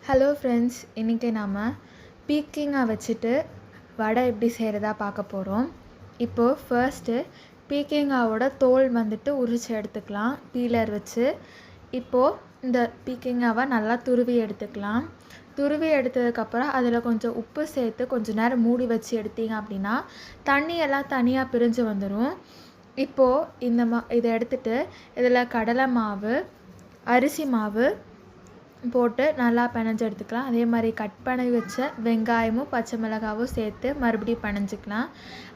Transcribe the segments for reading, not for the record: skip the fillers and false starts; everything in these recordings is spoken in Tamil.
ஹலோ ஃப்ரெண்ட்ஸ், இன்றைக்கி நாம் பீக்கிங்காக வச்சுட்டு வடை எப்படி செய்கிறதா பார்க்க போகிறோம். இப்போது ஃபர்ஸ்ட்டு பீக்கிங்காவோட தோல் வந்துட்டு உரித்து எடுத்துக்கலாம் பீலர் வச்சு. இப்போது இந்த பீக்கிங்காவை நல்லா துருவி எடுத்துக்கலாம். துருவி எடுத்ததுக்கப்புறம் அதில் கொஞ்சம் உப்பு சேர்த்து கொஞ்சம் நேரம் மூடி வச்சு எடுத்தீங்க அப்படின்னா தண்ணியெல்லாம் தனியாக பிரிஞ்சு வந்துடும். இப்போது இதை எடுத்துகிட்டு இதில் கடலை மாவு, அரிசி மாவு போட்டு நல்லா பிணைஞ்சு எடுத்துக்கலாம். அதே மாதிரி கட் பண்ணி வச்ச வெங்காயமும் பச்சை மிளகாவும் சேர்த்து மறுபடியும் பிணைஞ்சிக்கலாம்.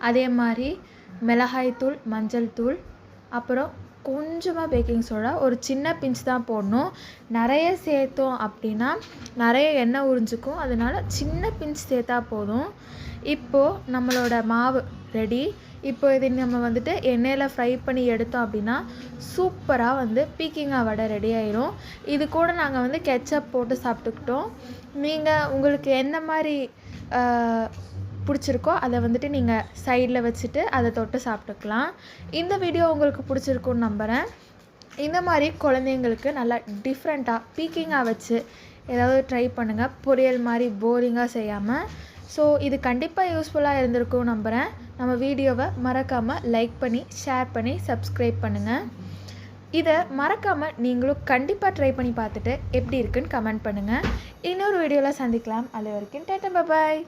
அதே மாதிரி மிளகாய்த்தூள், மஞ்சள் தூள், அப்புறம் கொஞ்சமாக பேக்கிங் சோடா, ஒரு சின்ன பிஞ்ச் தான் போடணும். நிறைய சேர்த்தோம் அப்படின்னா நிறைய எண்ணெய் உறிஞ்சிக்கும், அதனால் சின்ன பிஞ்ச் சேர்த்தா போதும். இப்போது நம்மளோட மாவு ரெடி. இப்போ இது நம்ம வந்துட்டு எண்ணெயில் ஃப்ரை பண்ணி எடுத்தோம் அப்படின்னா சூப்பராக பீக்கிங்காக வடை ரெடி ஆயிரும். இது கூட நாங்கள் கெச்சப் போட்டு சாப்பிட்டுக்கிட்டோம். நீங்கள் உங்களுக்கு எந்த மாதிரி பிடிச்சிருக்கோ அதை நீங்கள் சைடில் வச்சுட்டு அதை தொட்டு சாப்பிட்டுக்கலாம். இந்த வீடியோ உங்களுக்கு பிடிச்சிருக்குன்னு நம்புகிறேன். இந்த மாதிரி குழந்தைங்களுக்கு நல்லா டிஃப்ரெண்ட்டாக பீக்கிங்காக வச்சு ஏதாவது ட்ரை பண்ணுங்கள், பொரியல் மாதிரி போரிங்காக செய்யாமல். ஸோ இது கண்டிப்பாக யூஸ்ஃபுல்லாக இருந்திருக்கும்னு நம்புகிறேன். நம்ம வீடியோவை மறக்காமல் லைக் பண்ணி, ஷேர் பண்ணி, சப்ஸ்கிரைப் பண்ணுங்கள். இதை மறக்காமல் நீங்களும் கண்டிப்பாக ட்ரை பண்ணி பார்த்துட்டு எப்படி இருக்குன்னு கமெண்ட் பண்ணுங்கள். இன்னொரு வீடியோவில் சந்திக்கலாம். அது வரைக்கும் டாடா, பாய்.